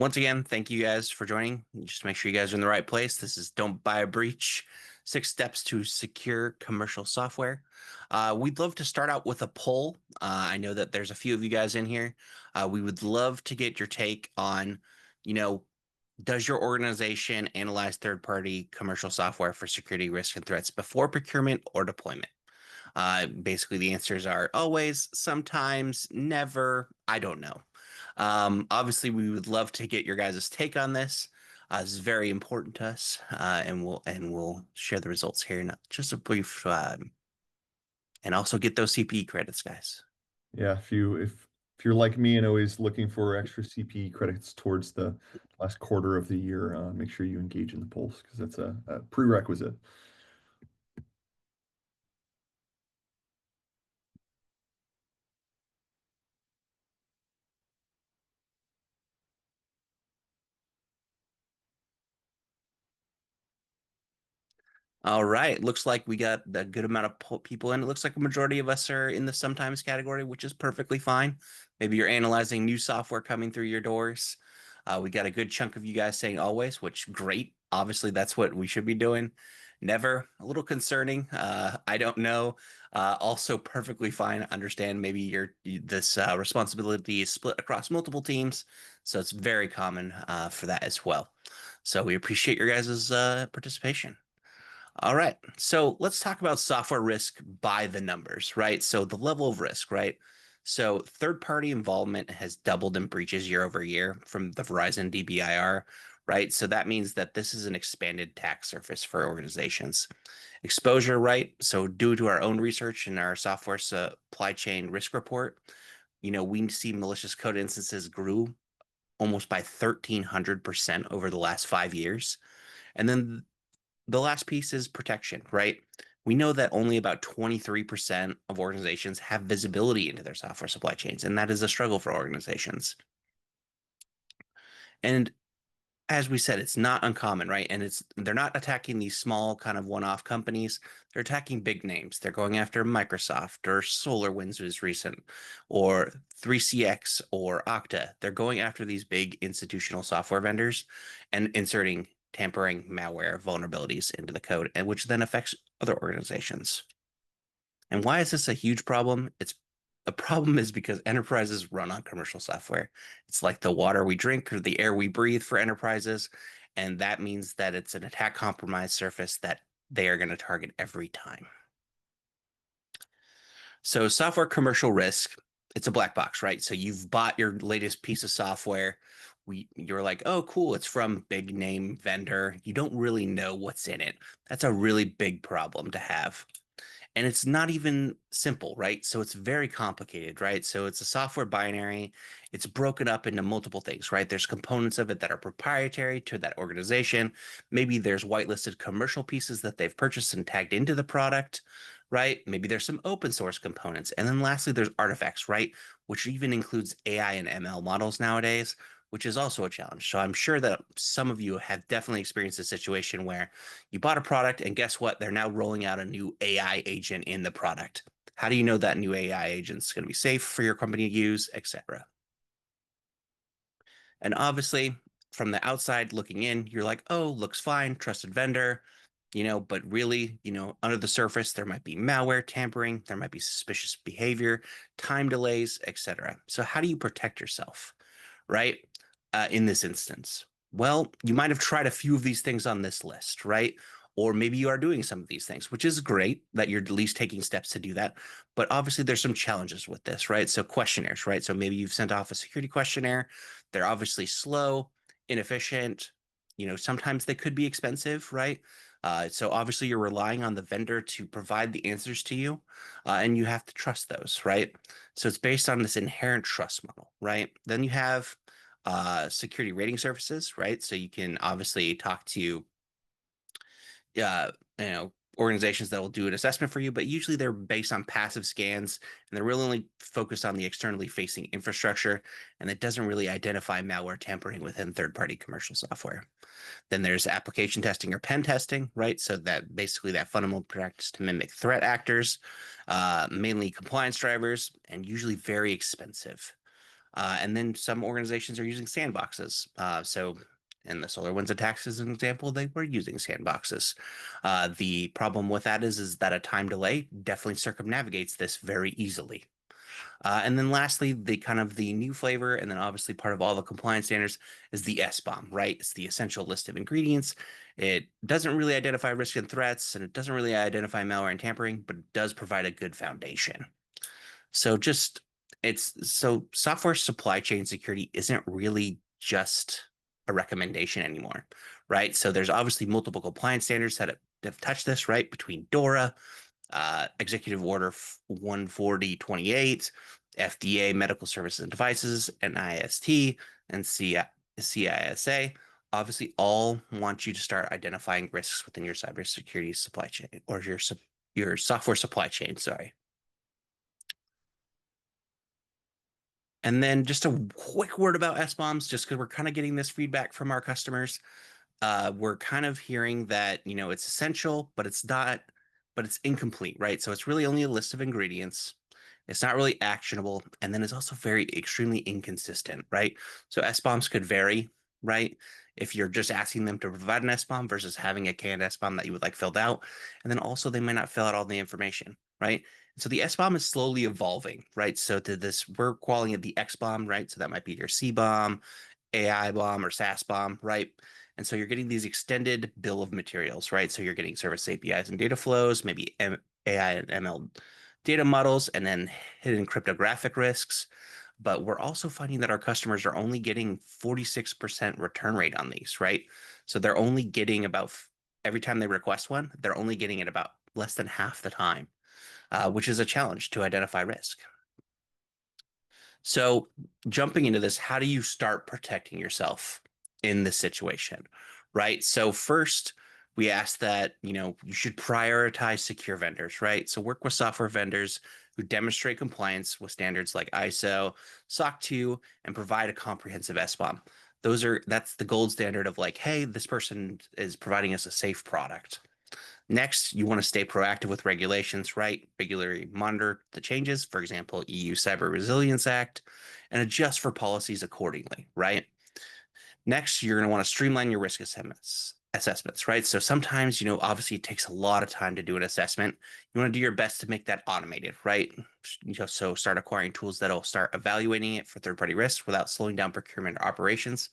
Once again, thank you guys for joining. Just make sure you guys are in the right place. This is Don't Buy a Breach, 6 steps to secure commercial software. We'd love to start out with a poll. I know that there's a few of you guys in here. We would love to get your take on, you know, does your organization analyze third-party commercial software for security risks and threats before procurement or deployment? Basically, the answers are always, sometimes, never, I don't know. Obviously, we would love to get your guys' take on this. This is very important to us, and we'll share the results here in just a brief, and also get those CPE credits, guys. Yeah, if you're like me and always looking for extra CPE credits towards the last quarter of the year, make sure you engage in the polls because that's a prerequisite. All right, looks like we got a good amount of people in. It looks like a majority of us are in the sometimes category, which is perfectly fine. Maybe you're analyzing new software coming through your doors. We got a good chunk of you guys saying always, which great. Obviously, that's what we should be doing. Never, a little concerning. I don't know. Also perfectly fine. Understand maybe this responsibility is split across multiple teams, so it's very common for that as well. So we appreciate your guys' participation. All right. So let's talk about software risk by the numbers, right? So the level of risk, right? So third-party involvement has doubled in breaches year over year from the Verizon DBIR, right? So that means that this is an expanded attack surface for organizations. Exposure, right? So due to our own research and our software supply chain risk report, we see malicious code instances grew almost by 1,300% over the last 5 years. And then the last piece is protection, right? We know that only about 23% of organizations have visibility into their software supply chains, and that is a struggle for organizations. And as we said, it's not uncommon, right? And they're not attacking these small kind of one-off companies. They're attacking big names. They're going after Microsoft or SolarWinds was recent, or 3CX or Okta. They're going after these big institutional software vendors and inserting tampering malware vulnerabilities into the code, and which then affects other organizations. And why is this a huge problem? A problem is because enterprises run on commercial software. It's like the water we drink or the air we breathe for enterprises. And that means that it's an attack compromised surface that they are going to target every time. So software commercial risk, it's a black box, right? So you've bought your latest piece of software. You're like, oh, cool, it's from big name vendor. You don't really know what's in it. That's a really big problem to have. And it's not even simple, right? So it's very complicated, right? So it's a software binary. It's broken up into multiple things, right? There's components of it that are proprietary to that organization. Maybe there's whitelisted commercial pieces that they've purchased and tagged into the product, right? Maybe there's some open source components. And then lastly, there's artifacts, right? Which even includes AI and ML models nowadays, which is also a challenge. So I'm sure that some of you have definitely experienced a situation where you bought a product and guess what? They're now rolling out a new AI agent in the product. How do you know that new AI agent is going to be safe for your company to use, etc.? And obviously, from the outside looking in, you're like, oh, looks fine, trusted vendor, but really, under the surface, there might be malware tampering, there might be suspicious behavior, time delays, etc. So how do you protect yourself, right? In this instance? Well, you might have tried a few of these things on this list, right? Or maybe you are doing some of these things, which is great that you're at least taking steps to do that. But obviously, there's some challenges with this, right? So questionnaires, right? So maybe you've sent off a security questionnaire. They're obviously slow, inefficient. Sometimes they could be expensive, right? So obviously, you're relying on the vendor to provide the answers to you, and you have to trust those, right? So it's based on this inherent trust model, right? Then you have security rating services, right? So you can obviously talk to organizations that will do an assessment for you, but usually they're based on passive scans and they're really only focused on the externally facing infrastructure, and it doesn't really identify malware tampering within third-party commercial software. Then there's application testing or pen testing, right? So that basically that fundamental practice to mimic threat actors, mainly compliance drivers, and usually very expensive. And then some organizations are using sandboxes. So in the SolarWinds attacks, as an example, they were using sandboxes. The problem with that is that a time delay definitely circumnavigates this very easily. And then lastly, the new flavor, and then obviously part of all the compliance standards is the SBOM, right? It's the essential list of ingredients. It doesn't really identify risks and threats, and it doesn't really identify malware and tampering, but it does provide a good foundation. So software supply chain security isn't really just a recommendation anymore, right? So there's obviously multiple compliance standards that have touched this, right? Between DORA, Executive Order 14028, FDA Medical Services and Devices, NIST, and CISA. Obviously, all want you to start identifying risks within your cybersecurity supply chain or your software supply chain. Sorry. And then just a quick word about SBOMs, just because we're kind of getting this feedback from our customers. We're kind of hearing that, it's essential, but it's not, but it's incomplete, right? So it's really only a list of ingredients. It's not really actionable. And then it's also very extremely inconsistent, right? So SBOMs could vary, right? If you're just asking them to provide an SBOM versus having a canned SBOM that you would like filled out. And then also they might not fill out all the information, right? So the SBOM is slowly evolving, right? So to this, we're calling it the XBOM, right? So that might be your CBOM, AI bomb, or SaaS bomb, right? And so you're getting these extended bill of materials, right? So you're getting service APIs and data flows, maybe AI and ML data models, and then hidden cryptographic risks. But we're also finding that our customers are only getting 46% return rate on these, right? So they're only getting about every time they request one, they're only getting it about less than half the time, which is a challenge to identify risk. So, jumping into this, how do you start protecting yourself in this situation? Right. So, first, we ask that, you should prioritize secure vendors, right? So, work with software vendors who demonstrate compliance with standards like ISO, SOC 2, and provide a comprehensive SBOM. That's the gold standard of like, hey, this person is providing us a safe product. Next, you want to stay proactive with regulations, right? Regularly monitor the changes, for example, EU Cyber Resilience Act, and adjust for policies accordingly, right? Next, you're going to want to streamline your risk assessments, right? So sometimes, obviously it takes a lot of time to do an assessment. You want to do your best to make that automated, right? So start acquiring tools that'll start evaluating it for third-party risks without slowing down procurement or operations.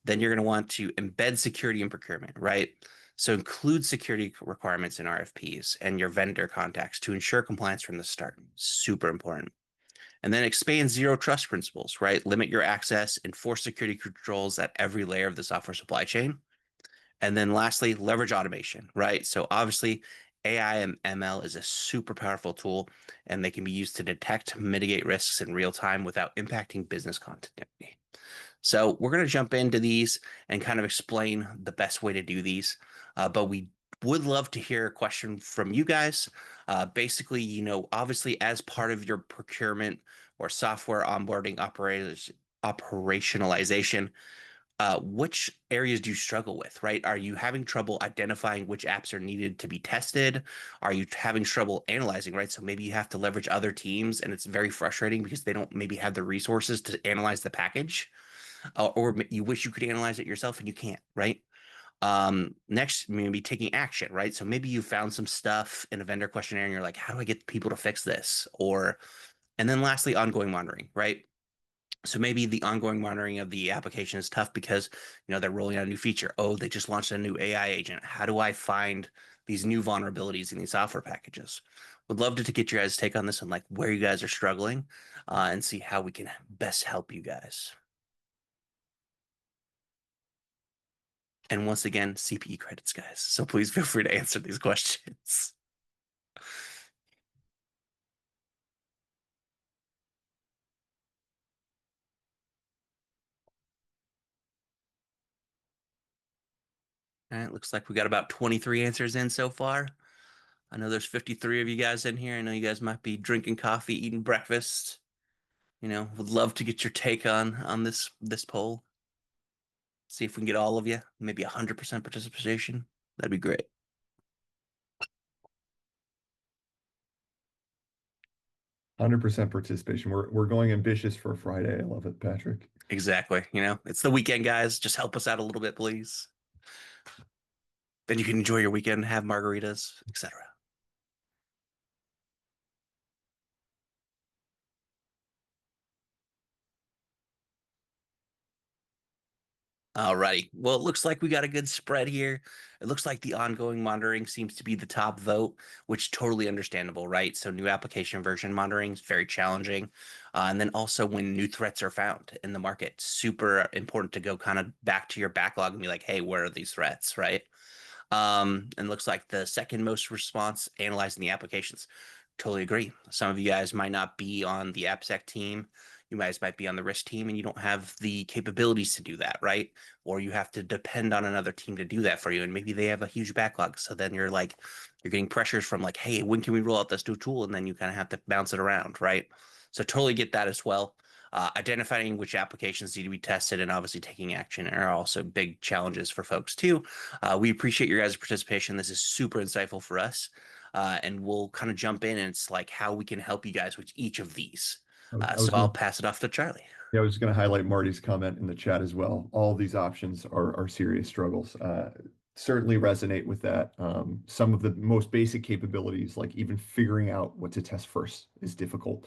Then you're going to want to embed security in procurement, right? So include security requirements in RFPs and your vendor contacts to ensure compliance from the start. Super important. And then expand zero trust principles, right? Limit your access, enforce security controls at every layer of the software supply chain. And then lastly, leverage automation, right? So obviously, AI and ML is a super powerful tool, and they can be used to detect, mitigate risks in real time without impacting business continuity. So we're going to jump into these and kind of explain the best way to do these. But we would love to hear a question from you guys. Basically, obviously as part of your procurement or software onboarding operationalization, which areas do you struggle with, right? Are you having trouble identifying which apps are needed to be tested? Are you having trouble analyzing, right? So maybe you have to leverage other teams and it's very frustrating because they don't maybe have the resources to analyze the package, or you wish you could analyze it yourself and you can't, right? Next, maybe taking action, right? So maybe you found some stuff in a vendor questionnaire and you're like, how do I get people to fix this? And then lastly, ongoing monitoring, right? So maybe the ongoing monitoring of the application is tough because, they're rolling out a new feature. Oh, they just launched a new AI agent. How do I find these new vulnerabilities in these software packages? Would love to get your guys' take on this and like where you guys are struggling, and see how we can best help you guys. And once again, CPE credits, guys. So please feel free to answer these questions. All right, looks like we got about 23 answers in so far. I know there's 53 of you guys in here. I know you guys might be drinking coffee, eating breakfast. Would love to get your take on this poll. See if we can get all of you, maybe 100% participation. That'd be great. 100% participation. We're going ambitious for a Friday. I love it, Patrick. Exactly. It's the weekend, guys. Just help us out a little bit, please. Then you can enjoy your weekend, have margaritas, etc. Alrighty. Well, it looks like we got a good spread here. It looks like the ongoing monitoring seems to be the top vote, which totally understandable, right? So new application version monitoring is very challenging. And then also when new threats are found in the market, super important to go kind of back to your backlog and be like, hey, where are these threats, right? And looks like the second most response analyzing the applications. Totally agree. Some of you guys might not be on the AppSec team. You guys might be on the risk team and you don't have the capabilities to do that, right? Or you have to depend on another team to do that for you. And maybe they have a huge backlog. So then you're getting pressures from like, hey, when can we roll out this new tool? And then you kind of have to bounce it around, right? So totally get that as well. Identifying which applications need to be tested and obviously taking action are also big challenges for folks too. We appreciate your guys' participation. This is super insightful for us. And we'll kind of jump in and it's like how we can help you guys with each of these. I So was I'll gonna, pass it off to Charlie. yeah, I was going to highlight Marty's comment in the chat as well. All these options are serious struggles. Certainly resonate with that. Some of the most basic capabilities, like even figuring out what to test first, is difficult.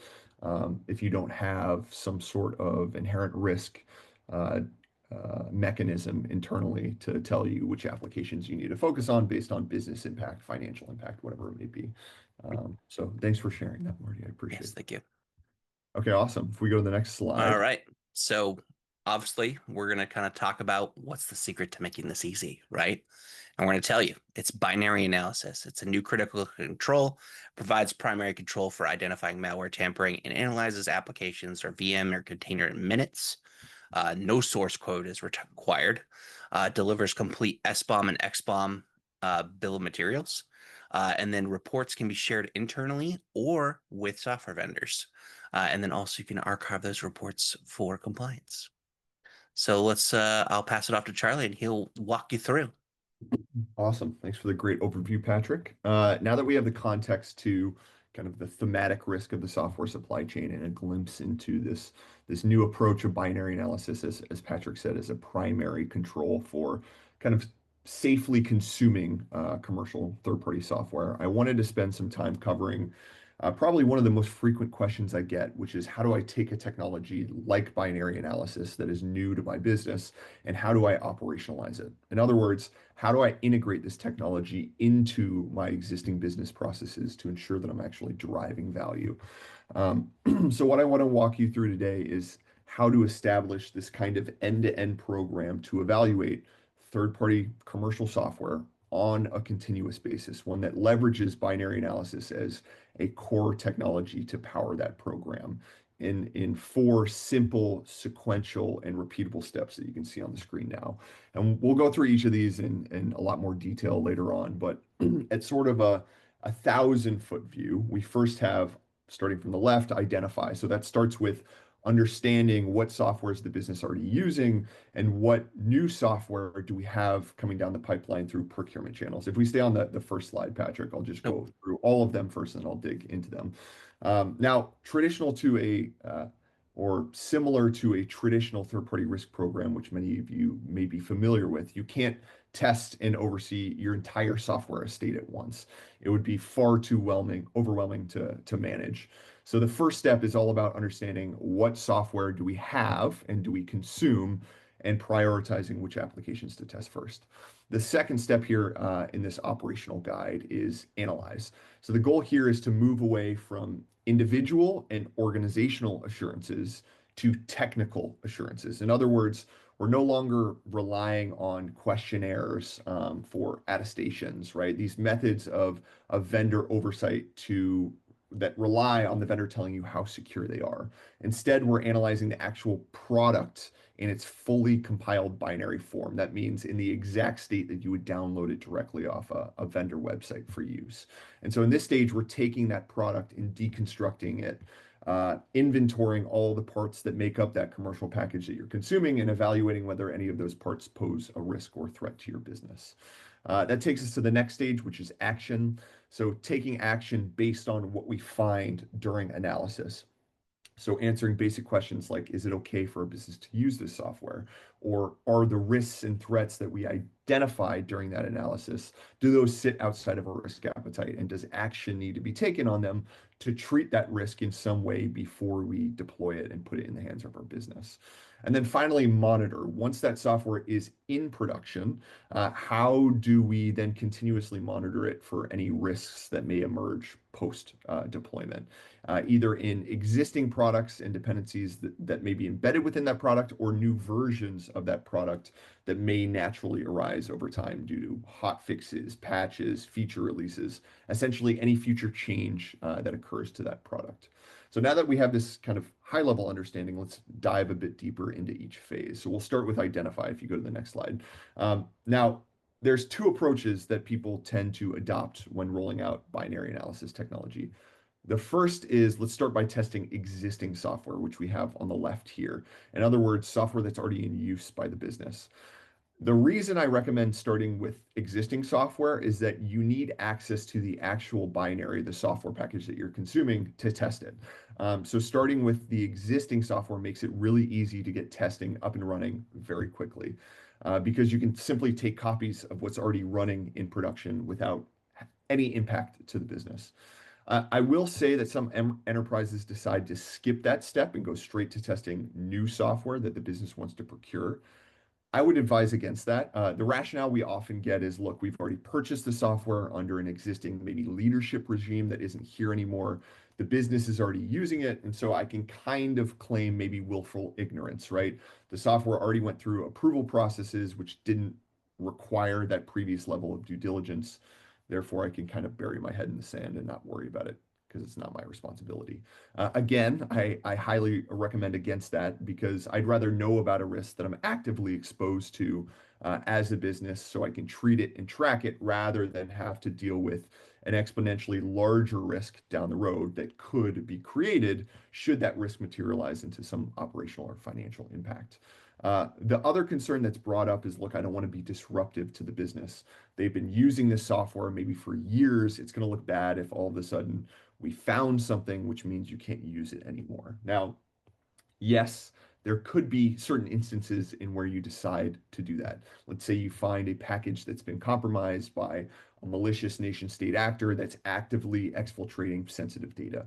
If you don't have some sort of inherent risk uh, mechanism internally to tell you which applications you need to focus on based on business impact, financial impact, whatever it may be. So thanks for sharing that, Marty. I appreciate Yes, it. thank you. Okay, awesome. If we go to the next All slide. right. So obviously, we're going to kind of talk about what's the secret to making this easy, right? And we're going to tell you it's binary analysis. It's a new critical control, provides primary control for identifying malware tampering, and analyzes applications or VM or container in minutes. No source code is required. Delivers complete SBOM and XBOM bill of materials. And then reports can be shared internally or with software vendors. And then also you can archive those reports for compliance. So I'll pass it off to Charlie and he'll walk you through. Awesome. Thanks for the great overview, Patrick. Now that we have the context to kind of the thematic risk of the software supply chain and a glimpse into this new approach of binary analysis, as Patrick said, as a primary control for kind of safely consuming commercial third-party software, I wanted to spend some time covering probably one of the most frequent questions I get, which is how do I take a technology like binary analysis that is new to my business and how do I operationalize it? In other words, how do I integrate this technology into my existing business processes to ensure that I'm actually deriving value? So what I want to walk you through today is how to establish this kind of end-to-end program to evaluate third-party commercial software on a continuous basis, one that leverages binary analysis as a core technology to power that program in four simple, sequential, and repeatable steps that you can see on the screen now. And we'll go through each of these in a lot more detail later on, but at sort of a 1,000-foot view, we first have, starting from the left, identify. So that starts with understanding what software is the business already using and what new software do we have coming down the pipeline through procurement channels. If we stay on the first slide, Patrick, I'll just Nope. go through all of them first and I'll dig into them. Now, traditional to or similar to a traditional third-party risk program, which many of you may be familiar with, you can't test and oversee your entire software estate at once. It would be far too overwhelming to manage. So the first step is all about understanding what software do we have and do we consume and prioritizing which applications to test first. The second step here in this operational guide is analyze. So the goal here is to move away from individual and organizational assurances to technical assurances. In other words, we're no longer relying on questionnaires for attestations, right? These methods of vendor oversight that rely on the vendor telling you how secure they are. Instead, we're analyzing the actual product in its fully compiled binary form. That means in the exact state that you would download it directly off a vendor website for use. And so in this stage, we're taking that product and deconstructing it, inventorying all the parts that make up that commercial package that you're consuming and evaluating whether any of those parts pose a risk or threat to your business. That takes us to the next stage, which is action. So taking action based on what we find during analysis. So answering basic questions like, is it okay for a business to use this software? Or are the risks and threats that we identify during that analysis, do those sit outside of our risk appetite? And does action need to be taken on them to treat that risk in some way before we deploy it and put it in the hands of our business? And then finally, monitor. Once that software is in production, how do we then continuously monitor it for any risks that may emerge post deployment? Either in existing products and dependencies that may be embedded within that product or new versions of that product that may naturally arise over time due to hot fixes, patches, feature releases, essentially any future change that occurs to that product. So now that we have this kind of high level understanding, let's dive a bit deeper into each phase. So we'll start with identify if you go to the next slide. Now, there's two approaches that people tend to adopt when rolling out binary analysis technology. The first is let's start by testing existing software, which we have on the left here. In other words, software that's already in use by the business. The reason I recommend starting with existing software is that you need access to the actual binary, the software package that you're consuming to test it. So starting with the existing software makes it really easy to get testing up and running very quickly because you can simply take copies of what's already running in production without any impact to the business. I will say that some enterprises decide to skip that step and go straight to testing new software that the business wants to procure. I would advise against that. The rationale we often get is, look, we've already purchased the software under an existing maybe leadership regime that isn't here anymore. The business is already using it, and so I can kind of claim maybe willful ignorance, right? The software already went through approval processes which didn't require that previous level of due diligence. Therefore, I can kind of bury my head in the sand and not worry about it because it's not my responsibility. Again, I highly recommend against that because I'd rather know about a risk that I'm actively exposed to as a business so I can treat it and track it rather than have to deal with an exponentially larger risk down the road that could be created should that risk materialize into some operational or financial impact. The other concern that's brought up is, look, I don't want to be disruptive to the business. They've been using this software maybe for years. It's going to look bad if all of a sudden we found something, which means you can't use it anymore. Now, yes, there could be certain instances in where you decide to do that. Let's say you find a package that's been compromised by a malicious nation state actor that's actively exfiltrating sensitive data.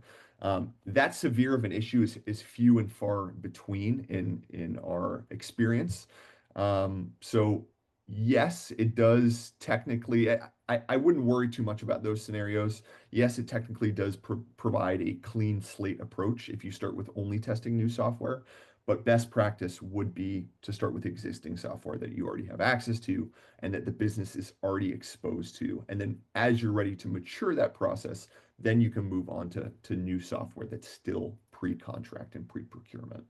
That severe of an issue is few and far between in our experience. So yes, it does technically. I wouldn't worry too much about those scenarios. Yes, it technically does provide a clean slate approach if you start with only testing new software. But best practice would be to start with existing software that you already have access to and that the business is already exposed to. And then as you're ready to mature that process, then you can move on to new software that's still pre-contract and pre-procurement.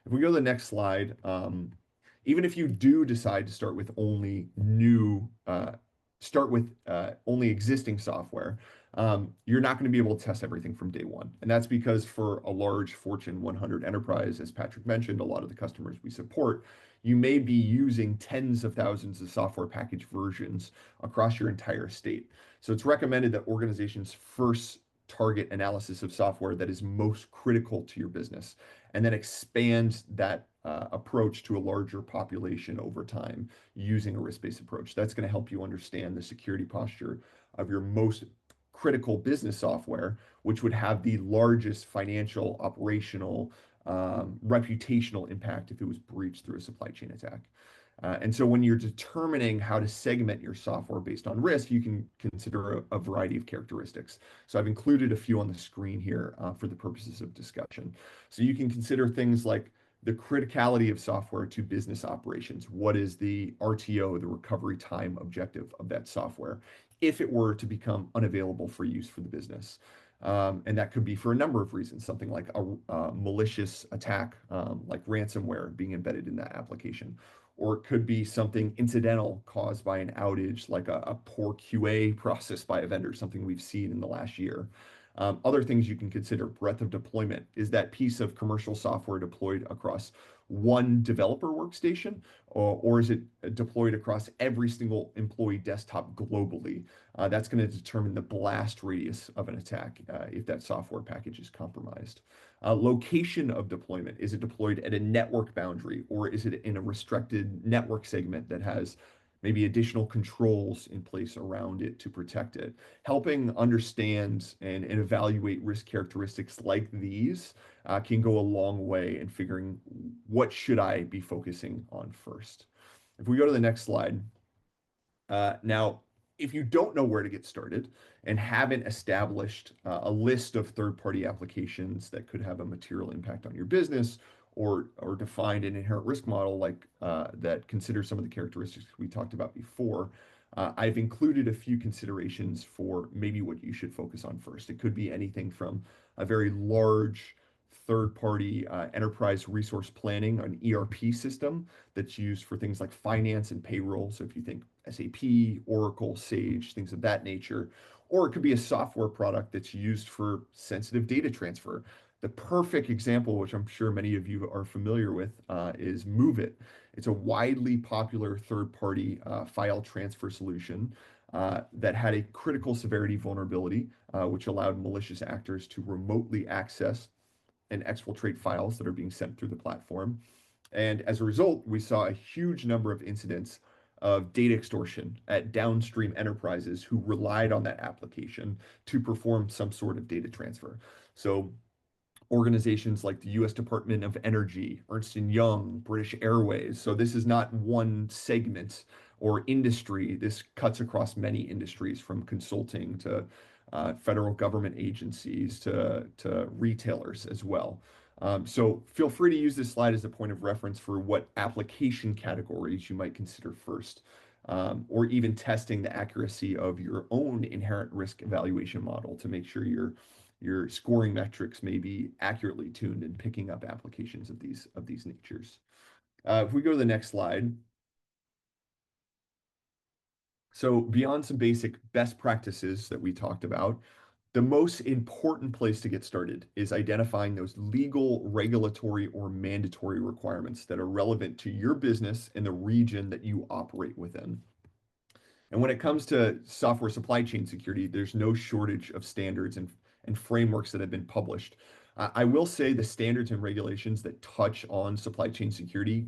If we go to the next slide, even if you do decide to start with only only existing software, you're not going to be able to test everything from day one. And that's because for a large Fortune 100 enterprise, as Patrick mentioned, a lot of the customers we support, you may be using tens of thousands of software package versions across your entire estate. So it's recommended that organizations first target analysis of software that is most critical to your business and then expand that approach to a larger population over time using a risk-based approach. That's going to help you understand the security posture of your most critical business software, which would have the largest financial, operational, reputational impact if it was breached through a supply chain attack. And so when you're determining how to segment your software based on risk, you can consider a variety of characteristics. So I've included a few on the screen here for the purposes of discussion. So you can consider things like the criticality of software to business operations. What is the RTO, the recovery time objective of that software, if it were to become unavailable for use for the business? And that could be for a number of reasons, something like a malicious attack, like ransomware being embedded in that application. Or it could be something incidental caused by an outage, like a poor QA process by a vendor, something we've seen in the last year. Other things you can consider: breadth of deployment. Is that piece of commercial software deployed across one developer workstation, or is it deployed across every single employee desktop globally. That's going to determine the blast radius of an attack if that software package is compromised. Location of deployment. Is it deployed at a network boundary, or is it in a restricted network segment that has maybe additional controls in place around it to protect it? Helping understand and evaluate risk characteristics like these can go a long way in figuring what should I be focusing on first. If we go to the next slide, now, if you don't know where to get started and haven't established a list of third-party applications that could have a material impact on your business, or defined an inherent risk model like that considers some of the characteristics we talked about before, I've included a few considerations for maybe what you should focus on first. It could be anything from a very large third-party enterprise resource planning, an ERP system that's used for things like finance and payroll. So if you think SAP, Oracle, Sage, things of that nature, or it could be a software product that's used for sensitive data transfer. The perfect example, which I'm sure many of you are familiar with, is Move It. It's a widely popular third-party file transfer solution that had a critical severity vulnerability, which allowed malicious actors to remotely access and exfiltrate files that are being sent through the platform. And as a result, we saw a huge number of incidents of data extortion at downstream enterprises who relied on that application to perform some sort of data transfer. So organizations like the US Department of Energy, Ernst& Young, British Airways. So this is not one segment or industry. This cuts across many industries, from consulting to federal government agencies to retailers as well. So feel free to use this slide as a point of reference for what application categories you might consider first, or even testing the accuracy of your own inherent risk evaluation model to make sure your scoring metrics may be accurately tuned and picking up applications of these natures. If we go to the next slide. So beyond some basic best practices that we talked about, the most important place to get started is identifying those legal, regulatory, or mandatory requirements that are relevant to your business and the region that you operate within. And when it comes to software supply chain security, there's no shortage of standards and frameworks that have been published. I will say the standards and regulations that touch on supply chain security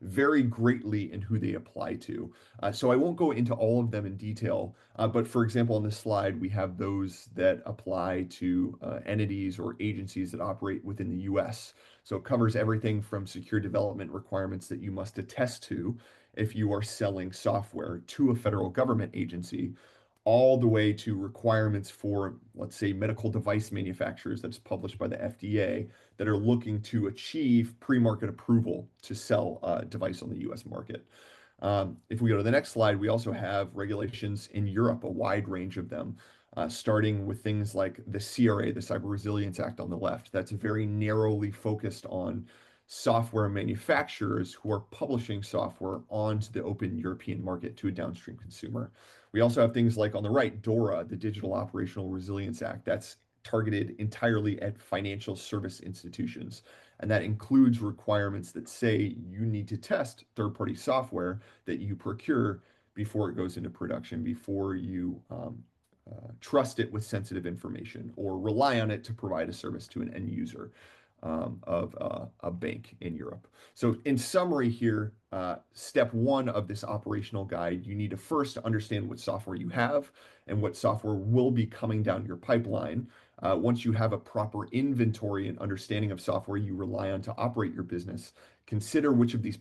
vary greatly in who they apply to. So I won't go into all of them in detail, but for example, on this slide, we have those that apply to entities or agencies that operate within the US. So it covers everything from secure development requirements that you must attest to if you are selling software to a federal government agency, all the way to requirements for, let's say, medical device manufacturers that's published by the FDA that are looking to achieve pre-market approval to sell a device on the US market. If we go to the next slide, we also have regulations in Europe, a wide range of them, starting with things like the CRA, the Cyber Resilience Act on the left. That's very narrowly focused on software manufacturers who are publishing software onto the open European market to a downstream consumer. We also have things like on the right, DORA, the Digital Operational Resilience Act. That's targeted entirely at financial service institutions. And that includes requirements that say you need to test third-party software that you procure before it goes into production, before you trust it with sensitive information or rely on it to provide a service to an end user of a bank in Europe. So in summary here, step one of this operational guide, you need to first understand what software you have and what software will be coming down your pipeline. Once you have a proper inventory and understanding of software you rely on to operate your business, consider which of these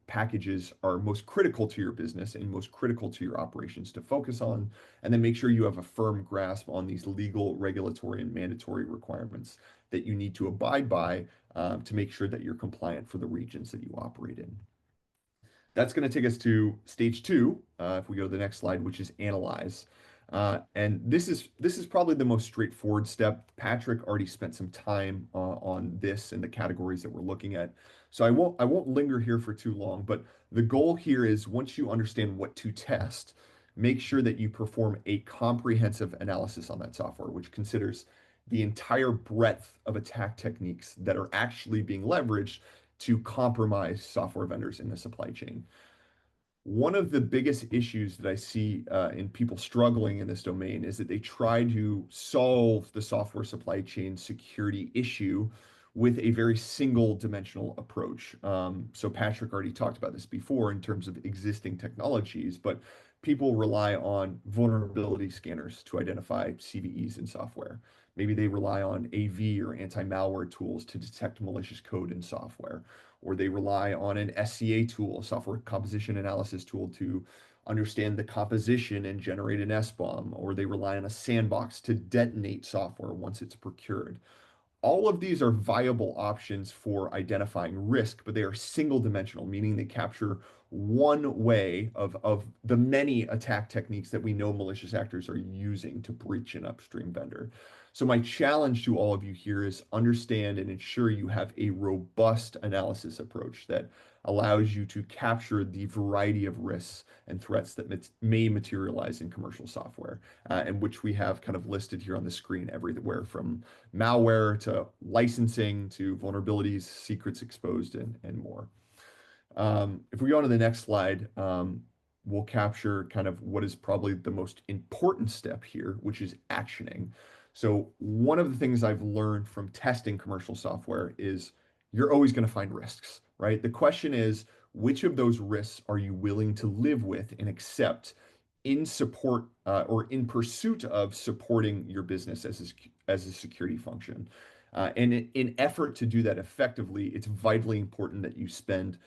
packages are most critical to your business and most critical to your operations to focus on, and then make sure you have a firm grasp on these legal, regulatory, and mandatory requirements that you need to abide by to make sure that you're compliant for the regions that you operate in. That's going to take us to stage two, if we go to the next slide, which is analyze. And this is probably the most straightforward step. Patrick already spent some time on this and the categories that we're looking at. So I won't linger here for too long, but the goal here is once you understand what to test, make sure that you perform a comprehensive analysis on that software, which considers the entire breadth of attack techniques that are actually being leveraged to compromise software vendors in the supply chain. One of the biggest issues that I see in people struggling in this domain is that they try to solve the software supply chain security issue with a very single dimensional approach. So Patrick already talked about this before in terms of existing technologies, but people rely on vulnerability scanners to identify CVEs in software. Maybe they rely on AV or anti-malware tools to detect malicious code in software, or they rely on an SCA tool, software composition analysis tool, to understand the composition and generate an SBOM, or they rely on a sandbox to detonate software once it's procured. All of these are viable options for identifying risk, but they are single dimensional, meaning they capture one way of the many attack techniques that we know malicious actors are using to breach an upstream vendor. So my challenge to all of you here is understand and ensure you have a robust analysis approach that allows you to capture the variety of risks and threats that may materialize in commercial software, and which we have kind of listed here on the screen everywhere from malware to licensing to vulnerabilities, secrets exposed, and more. If we go on to the next slide, we'll capture kind of what is probably the most important step here, which is actioning. So one of the things I've learned from testing commercial software is you're always going to find risks, right? The question is, which of those risks are you willing to live with and accept in support or in pursuit of supporting your business as a security function? And in effort to do that effectively, it's vitally important that you spend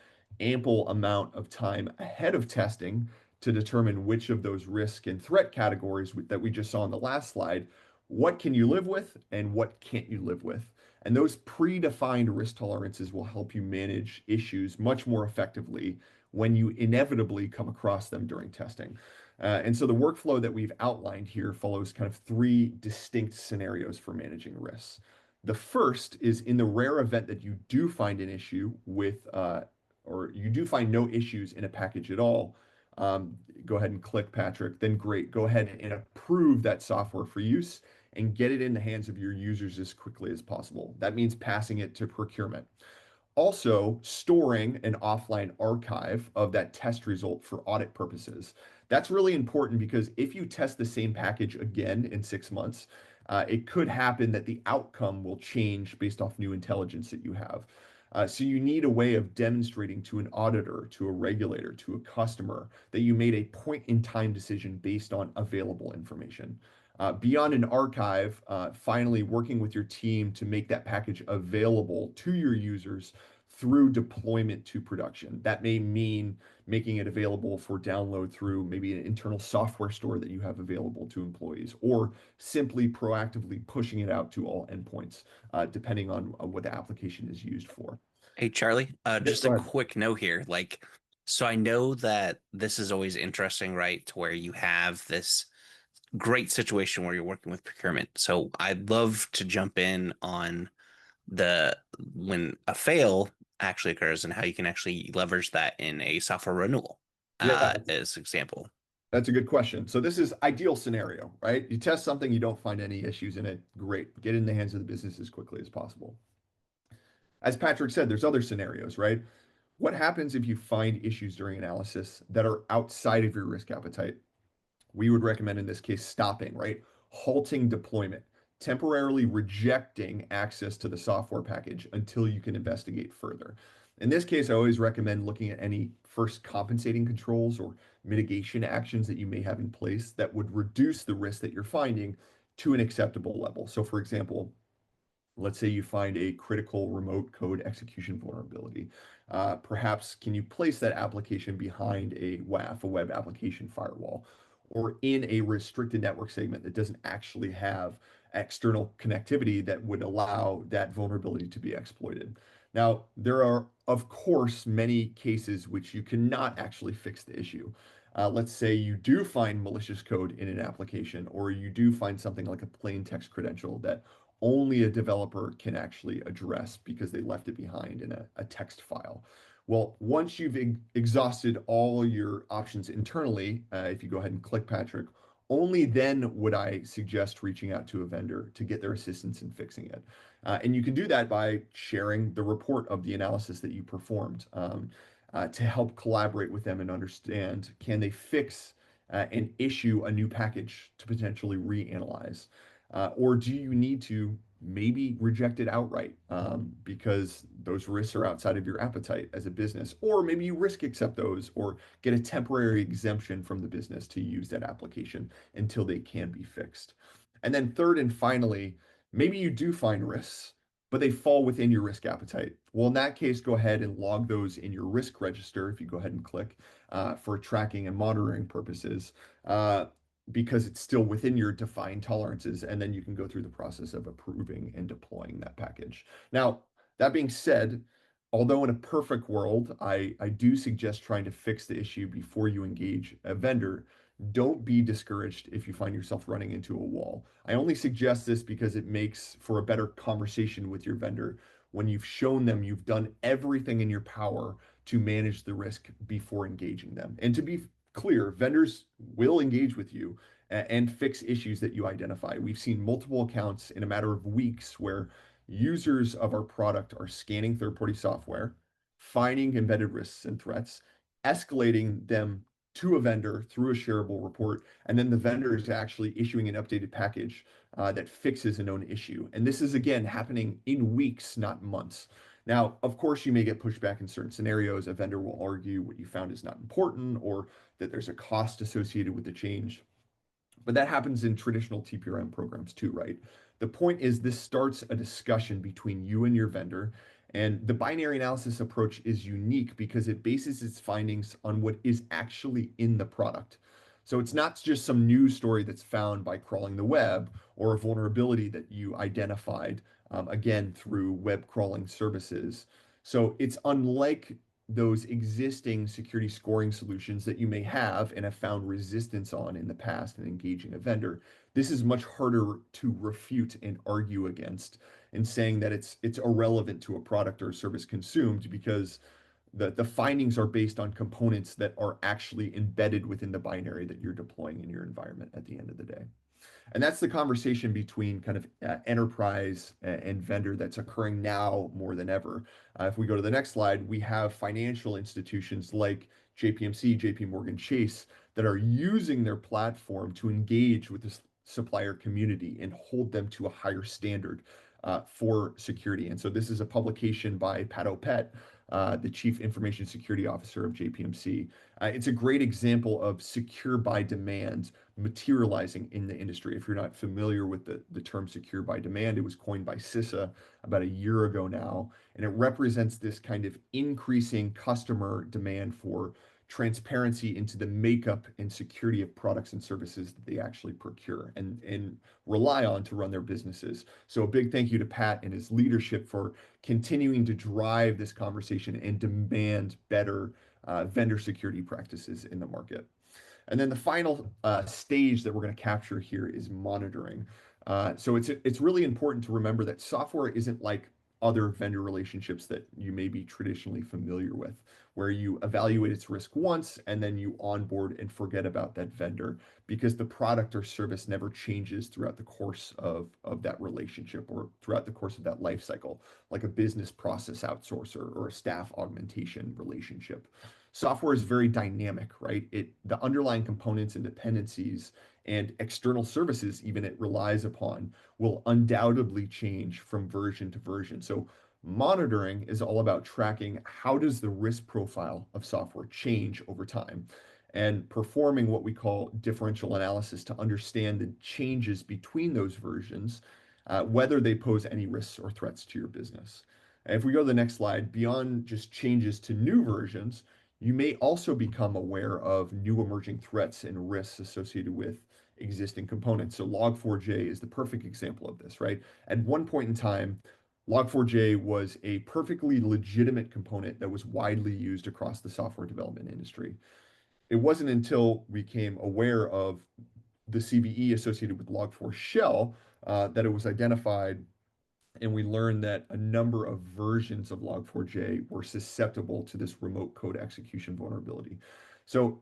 ample amount of time ahead of testing to determine which of those risk and threat categories that we just saw on the last slide, what can you live with and what can't you live with? And those predefined risk tolerances will help you manage issues much more effectively when you inevitably come across them during testing. And so the workflow that we've outlined here follows kind of three distinct scenarios for managing risks. The first is in the rare event that you do find an issue with, or you do find no issues in a package at all, go ahead and click Patrick, then great, go ahead and approve that software for use and get it in the hands of your users as quickly as possible. That means passing it to procurement. Also, storing an offline archive of that test result for audit purposes. That's really important because if you test the same package again in 6 months, it could happen that the outcome will change based off new intelligence that you have. So you need a way of demonstrating to an auditor, to a regulator, to a customer that you made a point in time decision based on available information. Beyond an archive, finally working with your team to make that package available to your users through deployment to production. That may mean making it available for download through maybe an internal software store that you have available to employees, or simply proactively pushing it out to all endpoints, depending on what the application is used for. Hey, Charlie, Yes, just go a ahead. quick note here. So I know that this is always interesting, right? To where you have this great situation where you're working with procurement. So I'd love to jump in on the when a fail actually occurs and how you can actually leverage that in a software renewal, Yeah, as example. that's a good question. So this is ideal scenario, right? You test something, you don't find any issues in it. Great. Get it in the hands of the business as quickly as possible. As Patrick said, there's other scenarios, right? What happens if you find issues during analysis that are outside of your risk appetite? We would recommend in this case stopping, right? Halting deployment, temporarily rejecting access to the software package until you can investigate further. In this case, I always recommend looking at any first compensating controls or mitigation actions that you may have in place that would reduce the risk that you're finding to an acceptable level. So, for example, let's say you find a critical remote code execution vulnerability. Perhaps can you place that application behind a WAF, a web application firewall, or in a restricted network segment that doesn't actually have external connectivity that would allow that vulnerability to be exploited. Now, there are, of course, many cases which you cannot actually fix the issue. Let's say you do find malicious code in an application, or you do find something like a plain text credential that only a developer can actually address because they left it behind in a text file. Well, once you've exhausted all your options internally, if you go ahead and click Patrick, only then would I suggest reaching out to a vendor to get their assistance in fixing it. And you can do that by sharing the report of the analysis that you performed to help collaborate with them and understand, can they fix and issue a new package to potentially reanalyze? Or do you need to maybe reject it outright because those risks are outside of your appetite as a business? Or maybe you risk accept those or get a temporary exemption from the business to use that application until they can be fixed. And then third and finally, maybe you do find risks, but they fall within your risk appetite. Well, in that case, go ahead and log those in your risk register if you go ahead and click for tracking and monitoring purposes, because it's still within your defined tolerances. And then you can go through the process of approving and deploying that package. Now, that being said, although in a perfect world, I do suggest trying to fix the issue before you engage a vendor. Don't be discouraged if you find yourself running into a wall. I only suggest this because it makes for a better conversation with your vendor when you've shown them you've done everything in your power to manage the risk before engaging them. And to be clear, vendors will engage with you and fix issues that you identify. We've seen multiple accounts in a matter of weeks where users of our product are scanning third-party software, finding embedded risks and threats, escalating them to a vendor through a shareable report, and then the vendor is actually issuing an updated package that fixes a known issue. And this is, again, happening in weeks, not months. Now, of course, you may get pushback in certain scenarios. A vendor will argue what you found is not important or that there's a cost associated with the change. But that happens in traditional TPRM programs too, right? The point is this starts a discussion between you and your vendor. And the binary analysis approach is unique because it bases its findings on what is actually in the product. So it's not just some news story that's found by crawling the web or a vulnerability that you identified, again, through web crawling services. So it's unlike those existing security scoring solutions that you may have and have found resistance on in the past in engaging a vendor. This is much harder to refute and argue against and saying that it's irrelevant to a product or service consumed because the findings are based on components that are actually embedded within the binary that you're deploying in your environment at the end of the day. And that's the conversation between kind of enterprise and vendor that's occurring now more than ever. If we go to the next slide, we have financial institutions like JPMC, JP Morgan Chase that are using their platform to engage with the supplier community and hold them to a higher standard for security. And so this is a publication by Pat O'Pett, the Chief Information Security Officer of JPMC. It's a great example of secure by demand materializing in the industry. If you're not familiar with the term secure by demand, it was coined by CISA about a year ago now, and it represents this kind of increasing customer demand for transparency into the makeup and security of products and services that they actually procure and rely on to run their businesses. So a big thank you to Pat and his leadership for continuing to drive this conversation and demand better vendor security practices in the market. And then the final stage that we're going to capture here is monitoring. So it's really important to remember that software isn't like other vendor relationships that you may be traditionally familiar with, where you evaluate its risk once and then you onboard and forget about that vendor because the product or service never changes throughout the course of that relationship or throughout the course of that life cycle, like a business process outsourcer or a staff augmentation relationship. Software is very dynamic, right? The underlying components and dependencies and external services even it relies upon will undoubtedly change from version to version. So monitoring is all about tracking how does the risk profile of software change over time and performing what we call differential analysis to understand the changes between those versions, whether they pose any risks or threats to your business. And if we go to the next slide, beyond just changes to new versions, you may also become aware of new emerging threats and risks associated with existing components. So Log4j is the perfect example of this, right? At one point in time, Log4j was a perfectly legitimate component that was widely used across the software development industry. It wasn't until we became aware of the CVE associated with Log4Shell that it was identified and we learned that a number of versions of Log4j were susceptible to this remote code execution vulnerability. So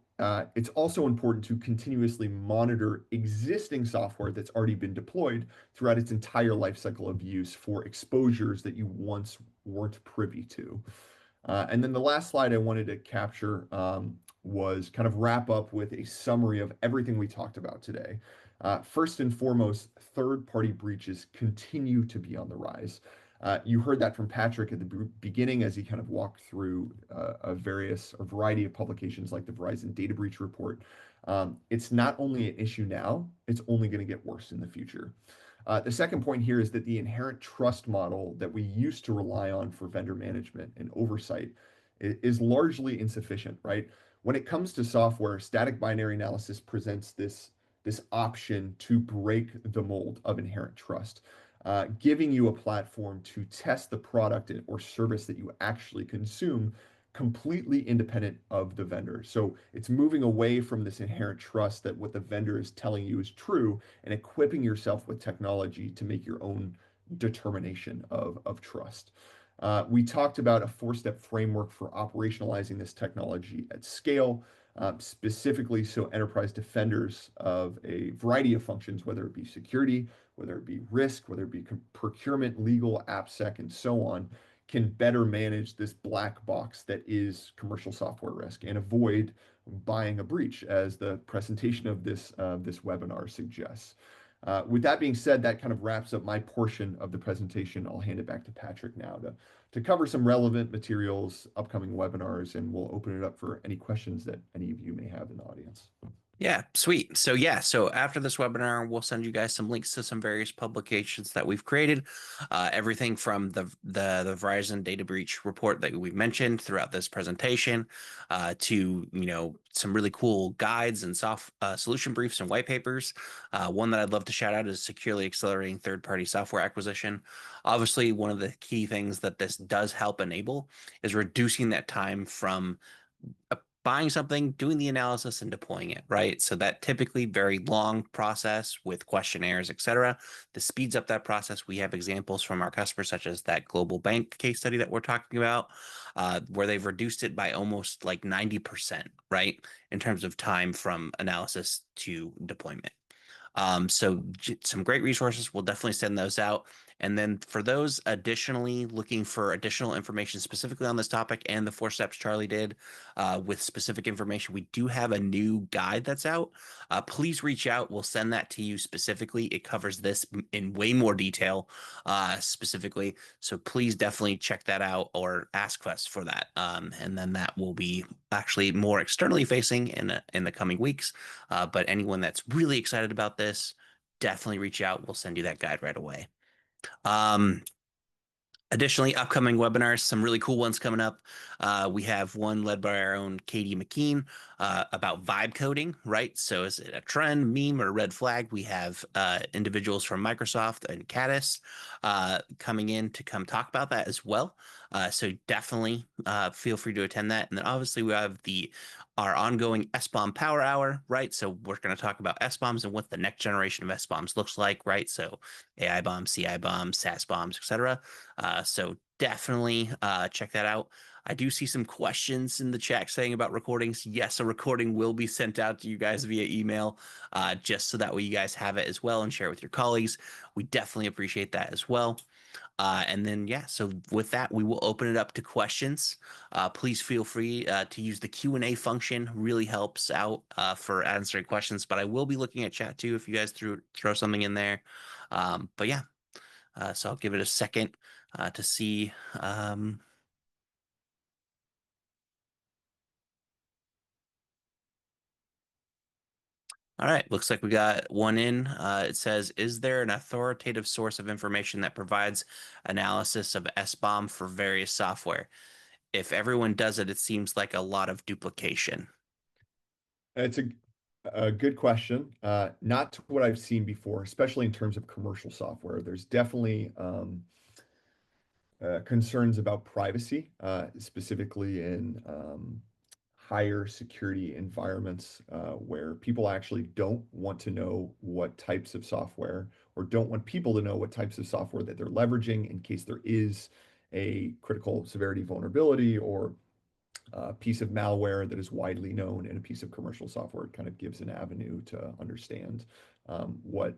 it's also important to continuously monitor existing software that's already been deployed throughout its entire life cycle of use for exposures that you once weren't privy to. And then the last slide I wanted to capture was kind of wrap up with a summary of everything we talked about today. First and foremost, third-party breaches continue to be on the rise. You heard that from Patrick at the beginning as he kind of walked through a variety of publications like the Verizon Data Breach Report. It's not only an issue now, it's only going to get worse in the future. The second point here is that the inherent trust model that we used to rely on for vendor management and oversight is largely insufficient, right? When it comes to software, static binary analysis presents this option to break the mold of inherent trust, giving you a platform to test the product or service that you actually consume completely independent of the vendor. So it's moving away from this inherent trust that what the vendor is telling you is true and equipping yourself with technology to make your own determination of trust. We talked about a four-step framework for operationalizing this technology at scale, specifically so enterprise defenders of a variety of functions, whether it be security, whether it be risk, whether it be procurement, legal, AppSec, and so on, can better manage this black box that is commercial software risk and avoid buying a breach, as the presentation of this webinar suggests. With that being said, that kind of wraps up my portion of the presentation. I'll hand it back to Patrick now to cover some relevant materials, upcoming webinars, and we'll open it up for any questions that any of you may have in the audience. Yeah, sweet. So after this webinar, we'll send you guys some links to some various publications that we've created. Everything from the Verizon data breach report that we've mentioned throughout this presentation, to some really cool guides and solution briefs and white papers. One that I'd love to shout out is securely accelerating third-party software acquisition. Obviously, one of the key things that this does help enable is reducing that time from buying something, doing the analysis, and deploying it, right? So that typically very long process with questionnaires, et cetera. This speeds up that process. We have examples from our customers, such as that global bank case study that we're talking about, where they've reduced it by almost like 90%, right? In terms of time from analysis to deployment. So some great resources. We'll definitely send those out. And then for those additionally looking for additional information specifically on this topic and the 4 steps Charlie did with specific information, we do have a new guide that's out. Please reach out. We'll send that to you specifically. It covers this in way more detail specifically. So please definitely check that out or ask us for that. And then that will be actually more externally facing in the coming weeks. But anyone that's really excited about this, definitely reach out. We'll send you that guide right away. Additionally, upcoming webinars, some really cool ones coming up. We have one led by our own Katie McKean about vibe coding, right? So is it a trend, meme, or red flag? We have individuals from Microsoft and Caddis coming in to come talk about that as well. So definitely feel free to attend that. And then obviously we have our ongoing SBOM Power Hour, right? So we're going to talk about SBOMs and what the next generation of SBOMs looks like, right? So AI bombs, CI bombs, SaaS bombs, etc. So definitely check that out. I do see some questions in the chat saying about recordings. Yes, a recording will be sent out to you guys via email, just so that way you guys have it as well and share it with your colleagues. We definitely appreciate that as well. And then, yeah, so with that, we will open it up to questions. Please feel free to use the Q&A function. Really helps out for answering questions. But I will be looking at chat too if you guys throw something in there. But yeah, so I'll give it a second to see. All right, looks like we got one in. It says, is there an authoritative source of information that provides analysis of SBOM for various software? If everyone does it, it seems like a lot of duplication. It's a good question. Not what I've seen before, especially in terms of commercial software. There's definitely concerns about privacy, specifically in higher security environments where people actually don't want to know what types of software or don't want people to know what types of software that they're leveraging in case there is a critical severity vulnerability or a piece of malware that is widely known in a piece of commercial software. It kind of gives an avenue to understand what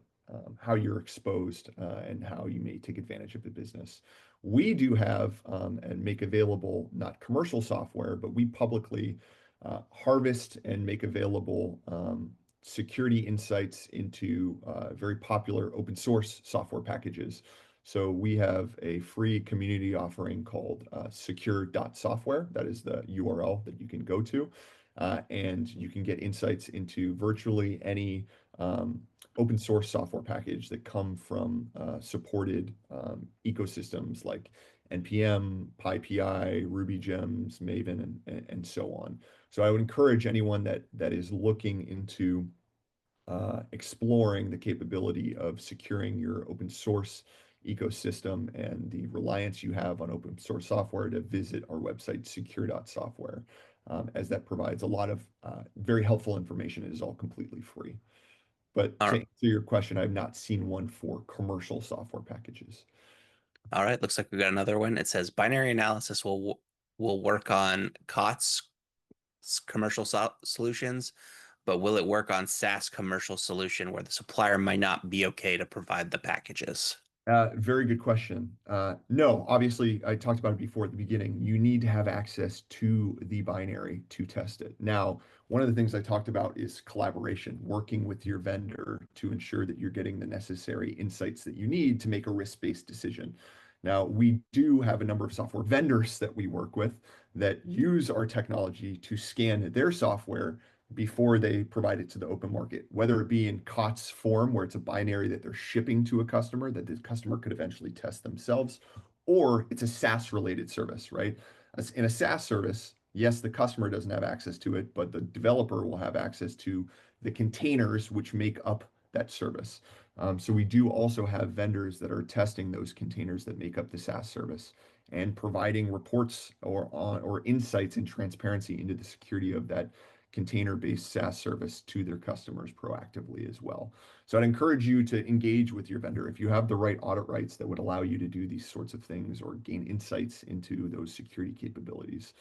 how you're exposed and how you may take advantage of the business. We do have and make available not commercial software, but we publicly harvest and make available security insights into very popular open source software packages. So we have a free community offering called secure.software. That is the URL that you can go to. And you can get insights into virtually any open source software package that come from supported ecosystems like NPM, PyPI, RubyGems, Maven, and so on. So I would encourage anyone that is looking into exploring the capability of securing your open source ecosystem and the reliance you have on open source software to visit our website, secure.software, as that provides a lot of very helpful information. It is all completely free. But to All answer your question, I've not seen one for commercial software packages. all right, looks like we got another one. It says binary analysis will work on COTS commercial solutions, but will it work on SaaS commercial solution where the supplier might not be okay to provide the packages? Very good question. No, obviously, I talked about it before at the beginning. You need to have access to the binary to test it. Now, one of the things I talked about is collaboration, working with your vendor to ensure that you're getting the necessary insights that you need to make a risk-based decision. Now, we do have a number of software vendors that we work with that use our technology to scan their software before they provide it to the open market, whether it be in COTS form, where it's a binary that they're shipping to a customer that the customer could eventually test themselves, or it's a SaaS related service, right? In a SaaS service, yes, the customer doesn't have access to it, but the developer will have access to the containers which make up that service. So we do also have vendors that are testing those containers that make up the SaaS service and providing reports or insights and transparency into the security of that container-based SaaS service to their customers proactively as well. So I'd encourage you to engage with your vendor. If you have the right audit rights that would allow you to do these sorts of things or gain insights into those security capabilities,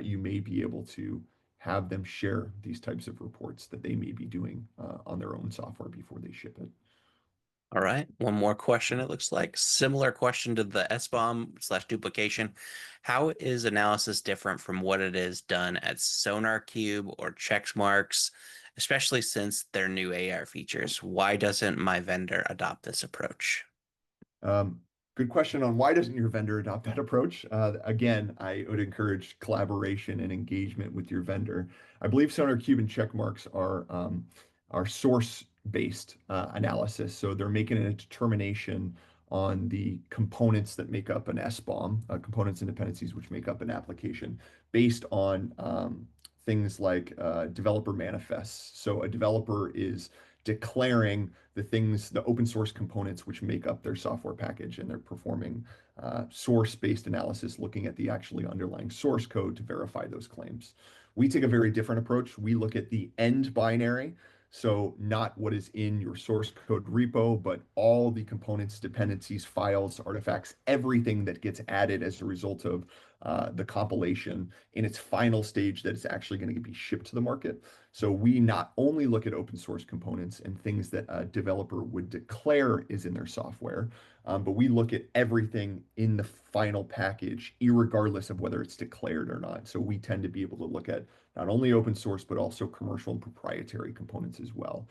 you may be able to have them share these types of reports that they may be doing on their own software before they ship it. All right, one more question, it looks like. Similar question to the SBOM slash duplication. How is analysis different from what it is done at SonarQube or Checkmarks, especially since they're new AR features? Why doesn't my vendor adopt this approach? Um, Good question on why doesn't your vendor adopt that approach? Again, I would encourage collaboration and engagement with your vendor. I believe SonarQube and Checkmarks are source-based analysis, so they're making a determination on the components that make up an SBOM, components and dependencies which make up an application, based on things like developer manifests. So a developer is declaring the things, the open source components which make up their software package, and they're performing source-based analysis, looking at the actually underlying source code to verify those claims. We take a very different approach. We look at the end binary, so not what is in your source code repo, but all the components, dependencies, files, artifacts, everything that gets added as a result of the compilation in its final stage that is actually going to be shipped to the market. So we not only look at open source components and things that a developer would declare is in their software, but we look at everything in the final package, irregardless of whether it's declared or not. So we tend to be able to look at not only open source, but also commercial and proprietary components as well.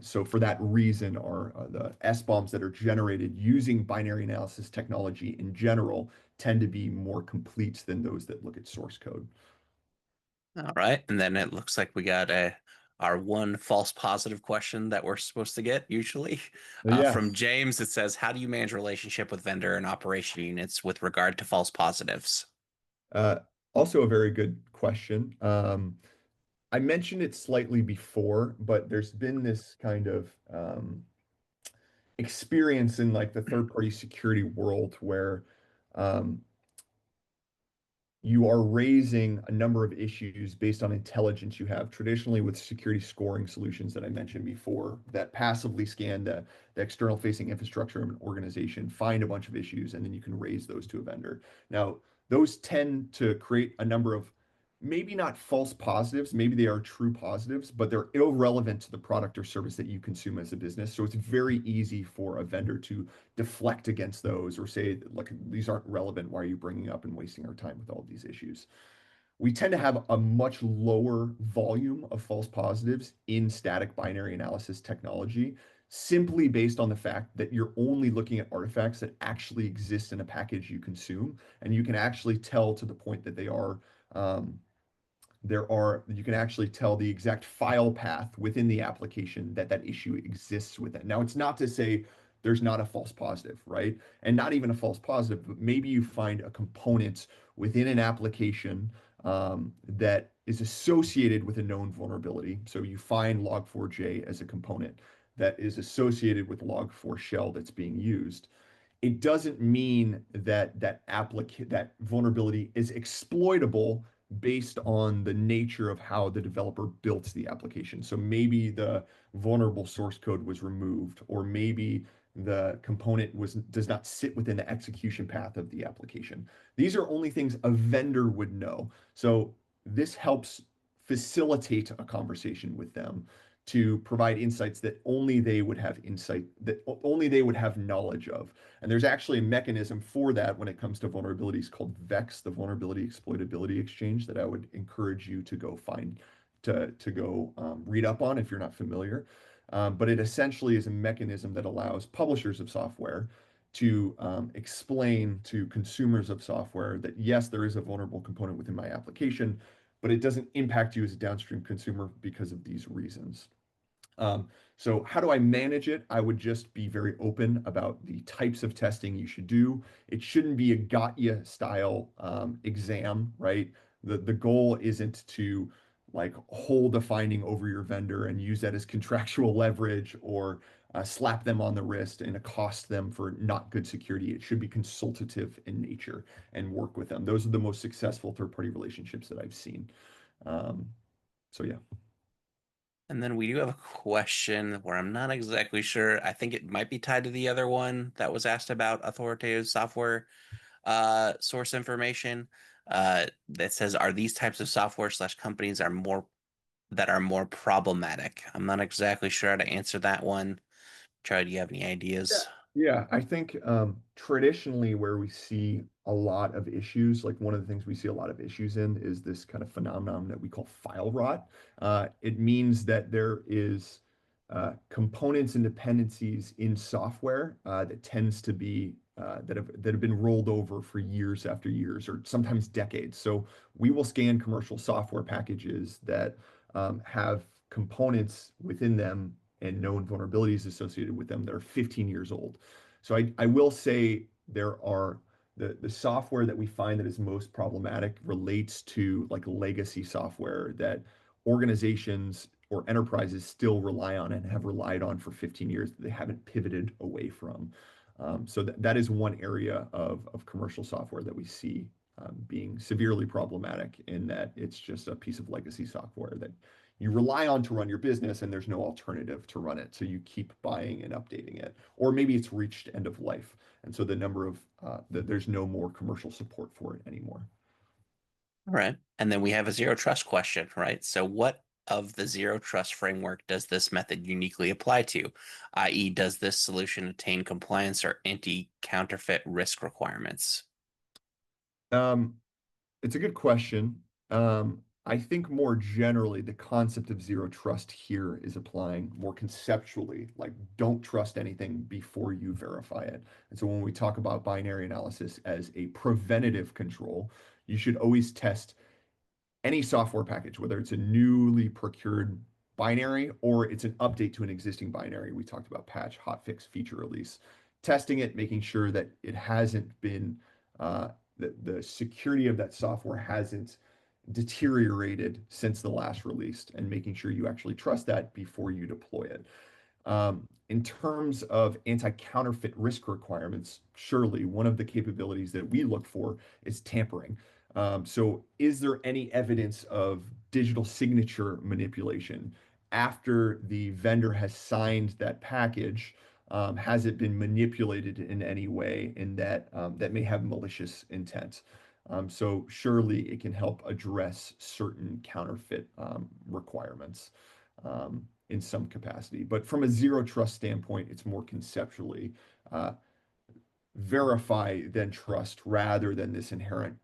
So for that reason, the SBOMs that are generated using binary analysis technology in general tend to be more complete than those that look at source code. All right, and then it looks like we got our one false positive question that we're supposed to get usually. From Yes. James, it says, how do you manage relationship with vendor and operation units with regard to false positives? Uh, Also a very good question. I mentioned it slightly before, but there's been this kind of experience in like the third party security world where um, you are raising a number of issues based on intelligence you have traditionally with security scoring solutions that I mentioned before that passively scan the external facing infrastructure of an organization, find a bunch of issues, and then you can raise those to a vendor. Now, those tend to create a number of maybe not false positives, maybe they are true positives, but they're irrelevant to the product or service that you consume as a business. So it's very easy for a vendor to deflect against those or say, look, these aren't relevant. Why are you bringing up and wasting our time with all of these issues? We tend to have a much lower volume of false positives in static binary analysis technology, simply based on the fact that you're only looking at artifacts that actually exist in a package you consume, and you can actually tell to the point that they are um, you can actually tell the exact file path within the application that that issue exists with it. Now, it's not to say there's not a false positive, right? And not even a false positive, but maybe you find a component within an application that is associated with a known vulnerability. So you find log4j as a component that is associated with log4 shell that's being used. It doesn't mean that that vulnerability is exploitable based on the nature of how the developer built the application. So maybe the vulnerable source code was removed, or maybe the component does not sit within the execution path of the application. These are only things a vendor would know. So this helps facilitate a conversation with them to provide insights that only they would have only they would have knowledge of. And there's actually a mechanism for that when it comes to vulnerabilities called VEX, the Vulnerability Exploitability Exchange, that I would encourage you to go find, to go read up on if you're not familiar. But it essentially is a mechanism that allows publishers of software to explain to consumers of software that yes, there is a vulnerable component within my application, but it doesn't impact you as a downstream consumer because of these reasons. So how do I manage it? I would just be very open about the types of testing you should do. It shouldn't be a got ya style exam, right? The goal isn't to like hold a finding over your vendor and use that as contractual leverage or slap them on the wrist and accost them for not good security. It should be consultative in nature and work with them. Those are the most successful third-party relationships that I've seen. Um, so yeah. And then we do have a question where I'm not exactly sure. I think it might be tied to the other one that was asked about authoritative software source information. That says, are these types of software slash companies are more problematic? I'm not exactly sure how to answer that one. Troy, do you have any Yeah. ideas? Yeah, I think traditionally where we see a lot of issues, like one of the things we see a lot of issues in is this kind of phenomenon that we call file rot. It means that there is components and dependencies in software that tends to be that have been rolled over for years after years or sometimes decades. So we will scan commercial software packages that have components within them and known vulnerabilities associated with them that are 15 years old. So I will say there are the software that we find that is most problematic relates to like legacy software that organizations or enterprises still rely on and have relied on for 15 years that they haven't pivoted away from. So that is one area of commercial software that we see being severely problematic in that it's just a piece of legacy software that you rely on to run your business and there's no alternative to run it. So you keep buying and updating it. Or maybe it's reached end of life. And so there's no more commercial support for it anymore. All right. And then we have a zero trust question, right? So what of the zero trust framework does this method uniquely apply to? I.e., does this solution attain compliance or anti-counterfeit risk requirements? Um, it's a good question. I think more generally, the concept of zero trust here is applying more conceptually, like don't trust anything before you verify it. And so when we talk about binary analysis as a preventative control, you should always test any software package, whether it's a newly procured binary or it's an update to an existing binary. We talked about patch, hotfix, feature release, testing it, making sure that it hasn't been, that the security of that software hasn't deteriorated since the last release, and making sure you actually trust that before you deploy it. In terms of anti-counterfeit risk requirements, surely one of the capabilities that we look for is tampering. So is there any evidence of digital signature manipulation after the vendor has signed that package? Has it been manipulated in any way in that that may have malicious intent? So surely it can help address certain counterfeit requirements in some capacity. But from a zero trust standpoint, it's more conceptually. Uh, Verify then trust rather than this inherent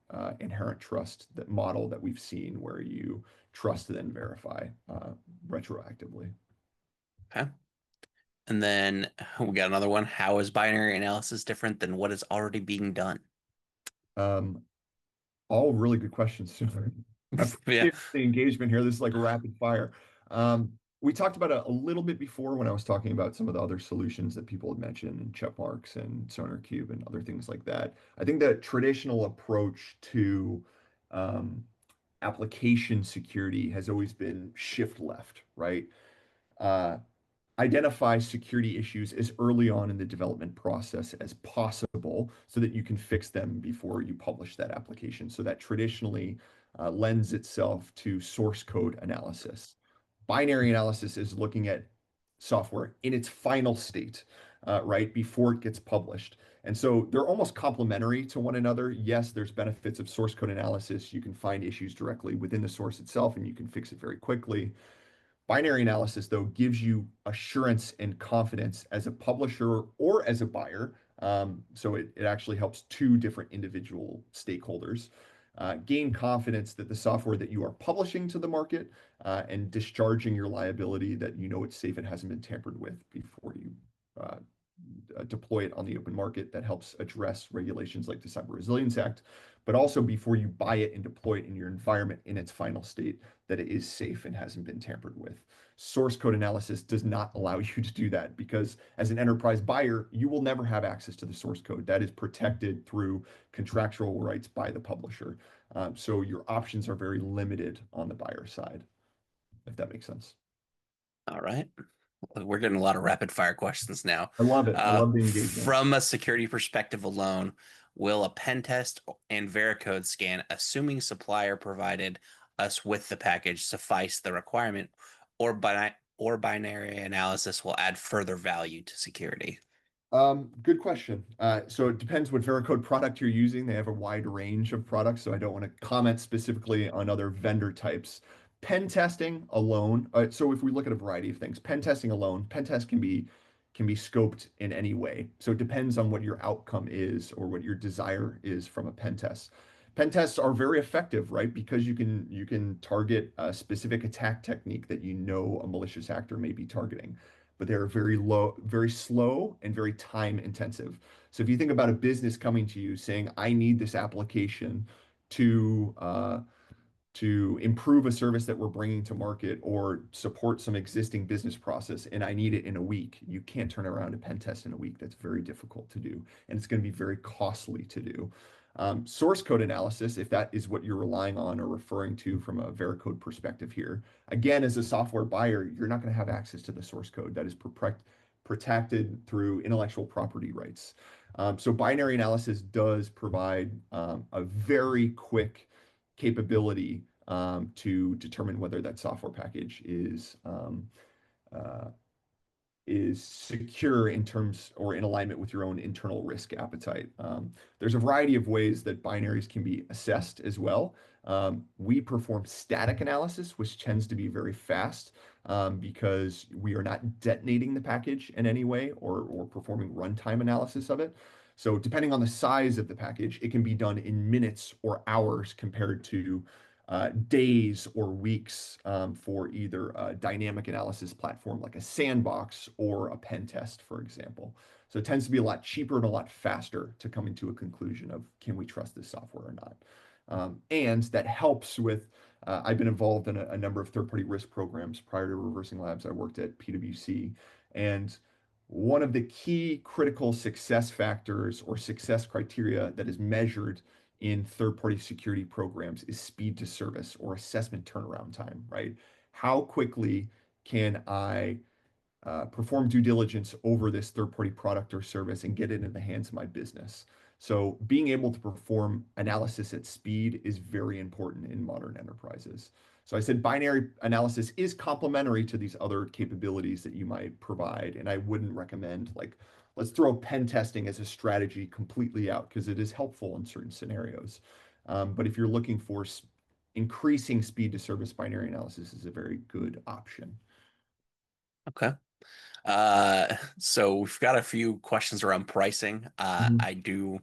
trust that model that we've seen where you trust then verify retroactively. Okay. And then we got another one. How is binary analysis different than what is already being done? Um, all really good questions. I Yeah. appreciate the engagement here. This is like rapid fire. We talked about a little bit before when I was talking about some of the other solutions that people had mentioned, and checkmarks and SonarQube and other things like that. I think the traditional approach to um, application security has always been shift left, right? Uh, Identify security issues as early on in the development process as possible so that you can fix them before you publish that application. So that traditionally lends itself to source code analysis. Binary analysis is looking at software in its final state, right, before it gets published. And so they're almost complementary to one another. Yes, there's benefits of source code analysis. You can find issues directly within the source itself and you can fix it very quickly. Binary analysis, though, gives you assurance and confidence as a publisher or as a buyer. So it actually helps two different individual stakeholders gain confidence that the software that you are publishing to the market and discharging your liability that you know it's safe and hasn't been tampered with before you uh, deploy it on the open market. That helps address regulations like the Cyber Resilience Act, but also before you buy it and deploy it in your environment in its final state, that it is safe and hasn't been tampered with. Source code analysis does not allow you to do that because as an enterprise buyer, you will never have access to the source code. That is protected through contractual rights by the publisher. So your options are very limited on the buyer side, if that makes sense. All right. We're getting a lot of rapid fire questions now. I love it. I love the engagement. From a security perspective alone, will a pen test and Veracode scan, assuming supplier provided us with the package, suffice the requirement, or binary analysis will add further value to security? Good question. So it depends what Veracode product you're using. They have a wide range of products, so I don't want to comment specifically on other vendor types. Pen testing alone. So if we look at a variety of things, pen testing alone, pen test can be scoped in any way. So it depends on what your outcome is or what your desire is from a pen test. Pen tests are very effective, right? Because you can target a specific attack technique that you know a malicious actor may be targeting, but they're very low, very slow, and very time intensive. So if you think about a business coming to you saying, "I need this application to to improve a service that we're bringing to market or support some existing business process, and I need it in a week," you can't turn around a pen test in a week. That's very difficult to do, and it's going to be very costly to do. Source code analysis, if that is what you're relying on or referring to from a Veracode perspective here, again, as a software buyer, you're not going to have access to the source code that is protected through intellectual property rights. So binary analysis does provide a very quick capability to determine whether that software package uh, is secure in terms or in alignment with your own internal risk appetite. There's a variety of ways that binaries can be assessed as well. We perform static analysis, which tends to be very fast because we are not detonating the package in any way or performing runtime analysis of it. So depending on the size of the package, it can be done in minutes or hours compared to days or weeks for either a dynamic analysis platform like a sandbox or a pen test, for example. So it tends to be a lot cheaper and a lot faster to coming to a conclusion of can we trust this software or not. And that helps with, I've been involved in a number of third-party risk programs prior to ReversingLabs. I worked at PwC, and one of the key critical success factors or success criteria that is measured in third-party security programs is speed to service or assessment turnaround time, right? How quickly can I perform due diligence over this third-party product or service and get it in the hands of my business? So being able to perform analysis at speed is very important in modern enterprises. So I said binary analysis is complementary to these other capabilities that you might provide. And I wouldn't recommend like, let's throw pen testing as a strategy completely out because it is helpful in certain scenarios. But if you're looking for increasing speed to service, binary analysis is a very good option. Okay. So we've got a few questions around pricing. Mhm. I do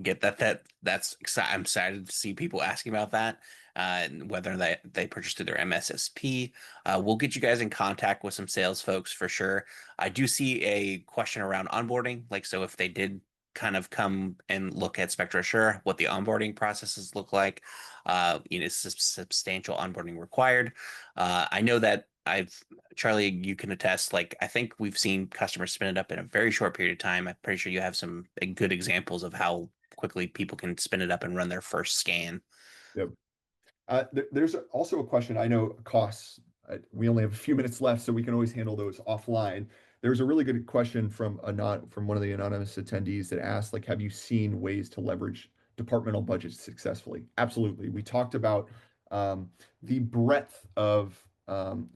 get that's exciting. I'm excited to see people asking about that, and whether they purchased through their MSSP. We'll get you guys in contact with some sales folks for sure. I do see a question around onboarding, like so if they did kind of come and look at Spectra Assure, what the onboarding processes look like. Substantial onboarding required. I know that Charlie, you can attest, like I think we've seen customers spin it up in a very short period of time. I'm pretty sure you have some good examples of how quickly people can spin it up and run their first scan. Yep. There's also a question. I know costs. We only have a few minutes left, so we can always handle those offline. There's a really good question from from one of the anonymous attendees that asked, like, have you seen ways to leverage departmental budgets successfully? Absolutely. We talked about the breadth of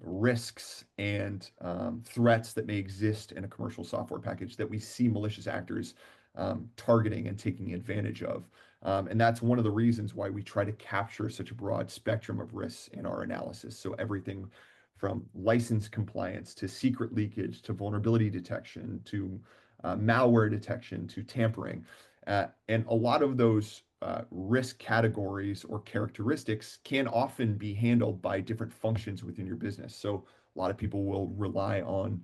risks and threats that may exist in a commercial software package that we see malicious actors targeting and taking advantage of. And that's one of the reasons why we try to capture such a broad spectrum of risks in our analysis. So everything from license compliance to secret leakage to vulnerability detection to malware detection to tampering. And a lot of those risk categories or characteristics can often be handled by different functions within your business. So a lot of people will rely on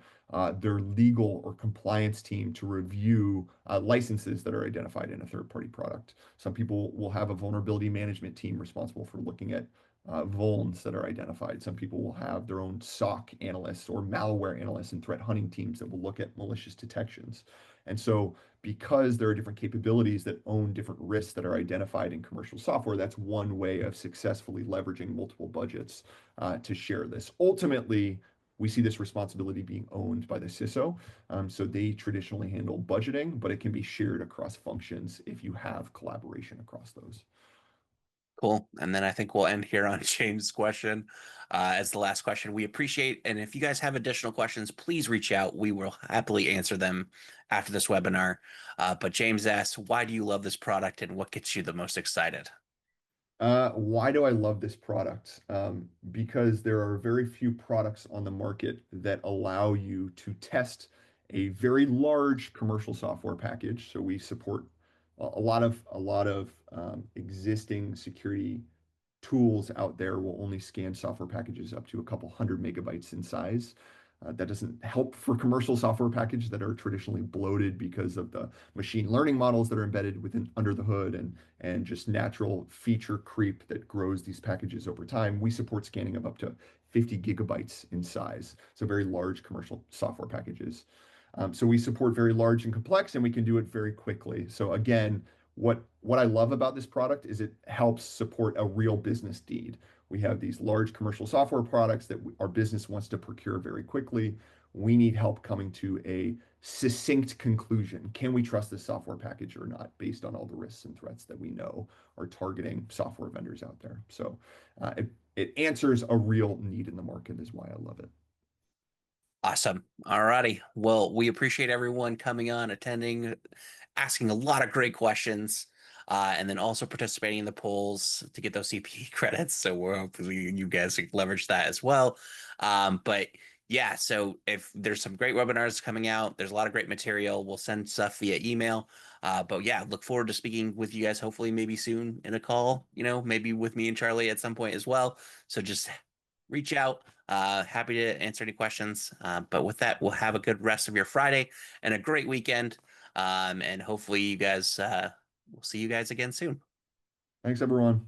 their legal or compliance team to review licenses that are identified in a third-party product. Some people will have a vulnerability management team responsible for looking at vulns that are identified. Some people will have their own SOC analysts or malware analysts and threat hunting teams that will look at malicious detections. And so because there are different capabilities that own different risks that are identified in commercial software, that's one way of successfully leveraging multiple budgets to share this. Ultimately, we see this responsibility being owned by the CISO. So they traditionally handle budgeting, but it can be shared across functions if you have collaboration across those. Cool. And then I think we'll end here on James' question as the last question. We appreciate, and if you guys have additional questions, please reach out. We will happily answer them after this webinar. But James asks, why do you love this product and what gets you the most excited? Why do I love this product? Because there are very few products on the market that allow you to test a very large commercial software package. So we support a lot of existing security tools out there will only scan software packages up to a couple hundred megabytes in size. That doesn't help for commercial software packages that are traditionally bloated because of the machine learning models that are embedded within under the hood and just natural feature creep that grows these packages over time. We support scanning of up to 50 gigabytes in size, so very large commercial software packages. So we support very large and complex, and we can do it very quickly. So again, what I love about this product is it helps support a real business need. We have these large commercial software products that our business wants to procure very quickly. We need help coming to a succinct conclusion. Can we trust this software package or not, based on all the risks and threats that we know are targeting software vendors out there? So it answers a real need in the market, is why I love it. Awesome. All righty. Well, we appreciate everyone coming on, attending, asking a lot of great questions, and then also participating in the polls to get those CPE credits. So we're hopefully you guys can leverage that as well. But yeah, so if there's some great webinars coming out, there's a lot of great material. We'll send stuff via email. But yeah, look forward to speaking with you guys hopefully maybe soon in a call, maybe with me and Charlie at some point as well. So just reach out. Happy to answer any questions. But with that, we'll have a good rest of your Friday and a great weekend. And hopefully you guys, we'll see you guys again soon. Thanks, everyone.